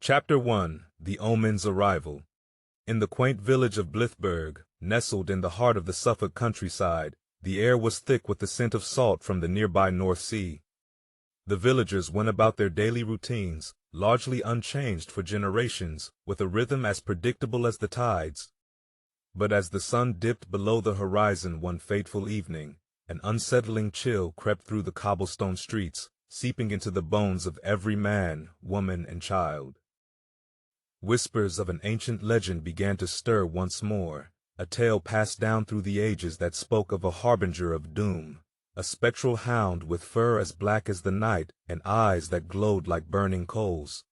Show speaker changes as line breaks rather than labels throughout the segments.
Chapter 1: The Omen's Arrival. In the quaint village of Blythburgh, nestled in the heart of the Suffolk countryside, the air was thick with the scent of salt from the nearby North Sea. The villagers went about their daily routines, largely unchanged for generations, with a rhythm as predictable as the tides. But as the sun dipped below the horizon one fateful evening, an unsettling chill crept through the cobblestone streets, seeping into the bones of every man, woman, and child. Whispers of an ancient legend began to stir once more, a tale passed down through the ages that spoke of a harbinger of doom, a spectral hound with fur as black as the night and eyes that glowed like burning coals.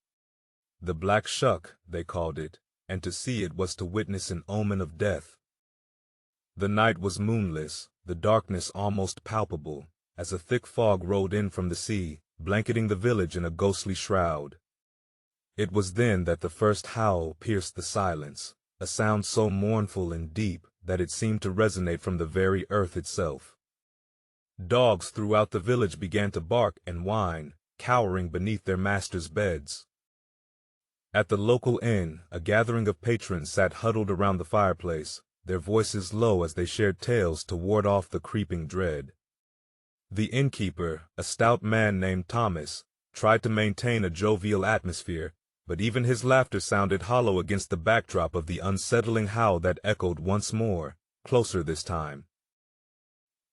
The Black Shuck, they called it, and to see it was to witness an omen of death. The night was moonless, the darkness almost palpable, as a thick fog rolled in from the sea, blanketing the village in a ghostly shroud. It was then that the first howl pierced the silence, a sound so mournful and deep that it seemed to resonate from the very earth itself. Dogs throughout the village began to bark and whine, cowering beneath their masters' beds. At the local inn, a gathering of patrons sat huddled around the fireplace, their voices low as they shared tales to ward off the creeping dread. The innkeeper, a stout man named Thomas, tried to maintain a jovial atmosphere, but even his laughter sounded hollow against the backdrop of the unsettling howl that echoed once more, closer this time.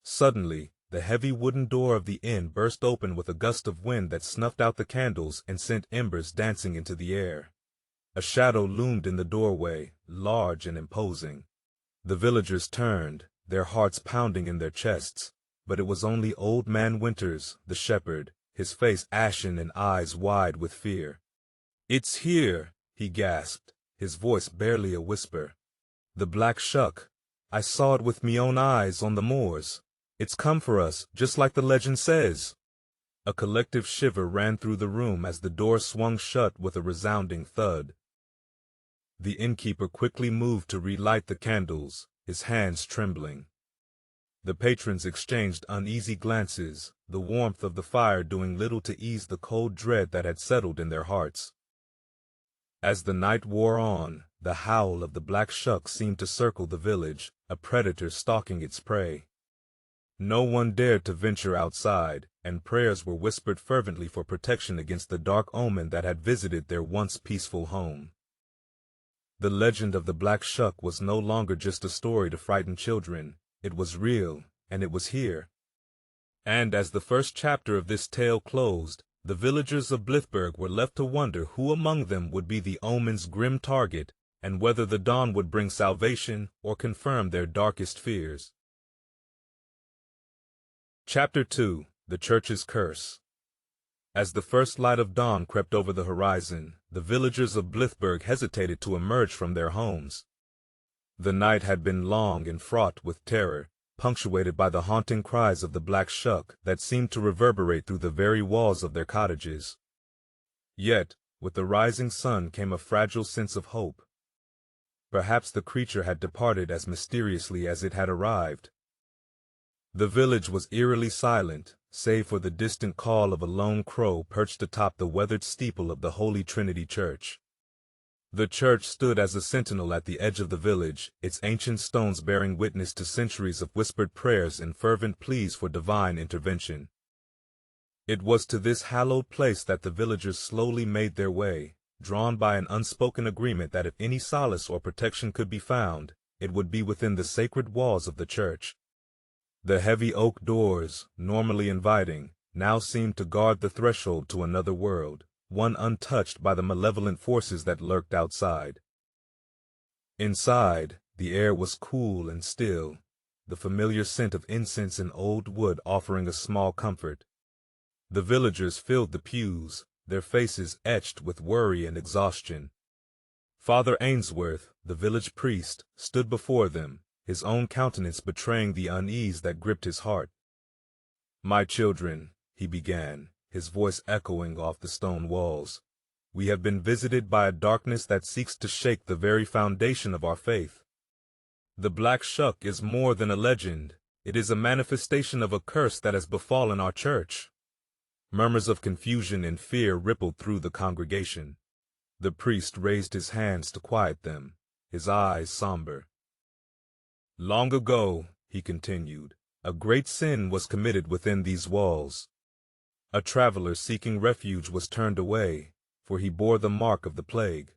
Suddenly, the heavy wooden door of the inn burst open with a gust of wind that snuffed out the candles and sent embers dancing into the air. A shadow loomed in the doorway, large and imposing. The villagers turned, their hearts pounding in their chests, but it was only Old Man Winters, the shepherd, his face ashen and eyes wide with fear. "It's here," he gasped, his voice barely a whisper. "The Black Shuck. I saw it with me own eyes on the moors. It's come for us, just like the legend says." A collective shiver ran through the room as the door swung shut with a resounding thud. The innkeeper quickly moved to relight the candles, his hands trembling. The patrons exchanged uneasy glances, the warmth of the fire doing little to ease the cold dread that had settled in their hearts. As the night wore on, the howl of the Black Shuck seemed to circle the village, a predator stalking its prey. No one dared to venture outside, and prayers were whispered fervently for protection against the dark omen that had visited their once peaceful home. The legend of the Black Shuck was no longer just a story to frighten children. It was real, and it was here. And as the first chapter of this tale closed, the villagers of Blythburgh were left to wonder who among them would be the omen's grim target, and whether the dawn would bring salvation or confirm their darkest fears. Chapter 2: The Church's Curse. As the first light of dawn crept over the horizon, the villagers of Blythburgh hesitated to emerge from their homes. The night had been long and fraught with terror, punctuated by the haunting cries of the Black Shuck that seemed to reverberate through the very walls of their cottages. Yet, with the rising sun came a fragile sense of hope. Perhaps the creature had departed as mysteriously as it had arrived. The village was eerily silent, save for the distant call of a lone crow perched atop the weathered steeple of the Holy Trinity Church. The church stood as a sentinel at the edge of the village, its ancient stones bearing witness to centuries of whispered prayers and fervent pleas for divine intervention. It was to this hallowed place that the villagers slowly made their way, drawn by an unspoken agreement that if any solace or protection could be found, it would be within the sacred walls of the church. The heavy oak doors, normally inviting, now seemed to guard the threshold to another world, one untouched by the malevolent forces that lurked outside. Inside, the air was cool and still, the familiar scent of incense and old wood offering a small comfort. The villagers filled the pews, their faces etched with worry and exhaustion. Father Ainsworth, the village priest, stood before them, his own countenance betraying the unease that gripped his heart. "My children," he began, his voice echoing off the stone walls, "we have been visited by a darkness that seeks to shake the very foundation of our faith. The Black Shuck is more than a legend, it is a manifestation of a curse that has befallen our church." Murmurs of confusion and fear rippled through the congregation. The priest raised his hands to quiet them, his eyes somber. Long ago, he continued, a great sin was committed within these walls. A traveler seeking refuge was turned away, for he bore the mark of the plague.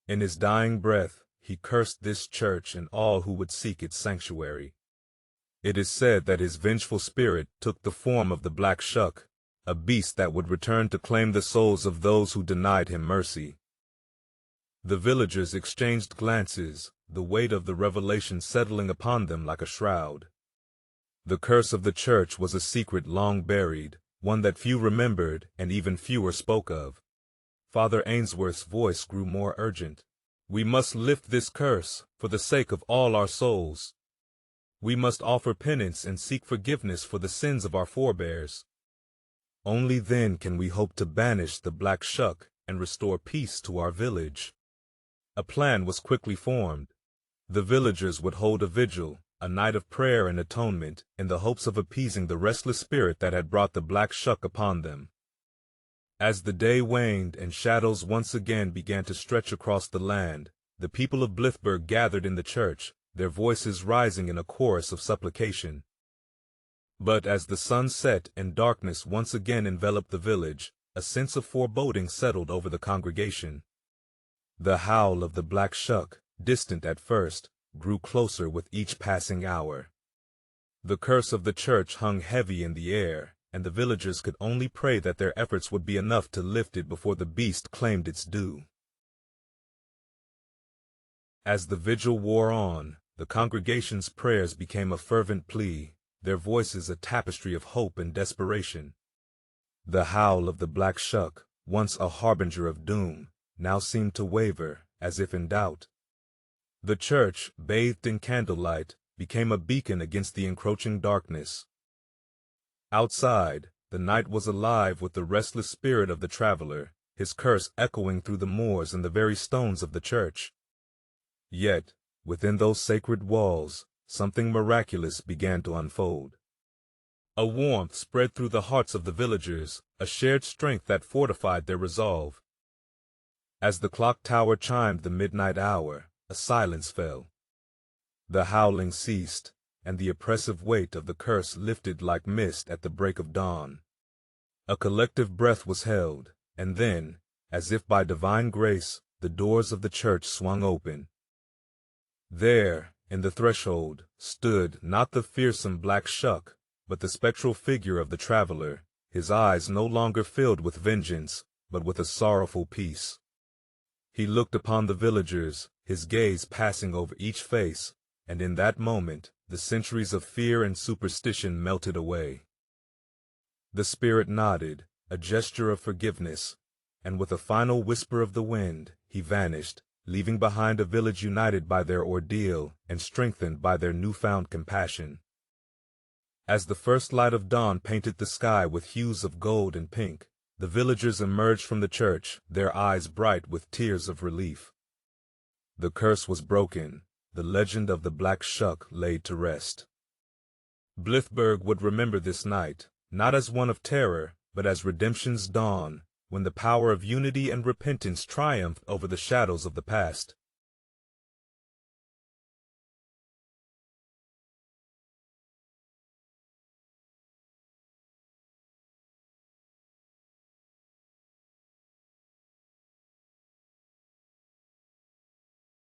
In his dying breath, he cursed this church and all who would seek its sanctuary. It is said that his vengeful spirit took the form of the black Shuck, a beast that would return to claim the souls of those who denied him mercy. The villagers exchanged glances, the weight of the revelation settling upon them like a shroud. The curse of the church was a secret long buried, one that few remembered and even fewer spoke of. Father Ainsworth's voice grew more urgent. We must lift this curse, for the sake of all our souls. We must offer penance and seek forgiveness for the sins of our forebears. Only then can we hope to banish the black Shuck and restore peace to our village. A plan was quickly formed. The villagers would hold a vigil, a night of prayer and atonement, in the hopes of appeasing the restless spirit that had brought the black Shuck upon them. As the day waned and shadows once again began to stretch across the land, the people of Blythburgh gathered in the church, their voices rising in a chorus of supplication. But as the sun set and darkness once again enveloped the village, a sense of foreboding settled over the congregation. The howl of the black Shuck, distant at first, grew closer with each passing hour. The curse of the church hung heavy in the air, and the villagers could only pray that their efforts would be enough to lift it before the beast claimed its due. As the vigil wore on, the congregation's prayers became a fervent plea, their voices a tapestry of hope and desperation. The howl of the black Shuck, once a harbinger of doom, now seemed to waver, as if in doubt. The church, bathed in candlelight, became a beacon against the encroaching darkness. Outside, the night was alive with the restless spirit of the traveler, his curse echoing through the moors and the very stones of the church. Yet, within those sacred walls, something miraculous began to unfold. A warmth spread through the hearts of the villagers, a shared strength that fortified their resolve. As the clock tower chimed the midnight hour, a silence fell. The howling ceased, and the oppressive weight of the curse lifted like mist at the break of dawn. A collective breath was held, and then, as if by divine grace, the doors of the church swung open. There, in the threshold, stood not the fearsome black Shuck, but the spectral figure of the traveler, his eyes no longer filled with vengeance, but with a sorrowful peace. He looked upon the villagers, his gaze passing over each face, and in that moment, the centuries of fear and superstition melted away. The spirit nodded, a gesture of forgiveness, and with a final whisper of the wind, he vanished, leaving behind a village united by their ordeal and strengthened by their newfound compassion. As the first light of dawn painted the sky with hues of gold and pink, the villagers emerged from the church, their eyes bright with tears of relief. The curse was broken, the legend of the black Shuck laid to rest. Blythburgh would remember this night, not as one of terror, but as redemption's dawn, when the power of unity and repentance triumphed over the shadows of the past.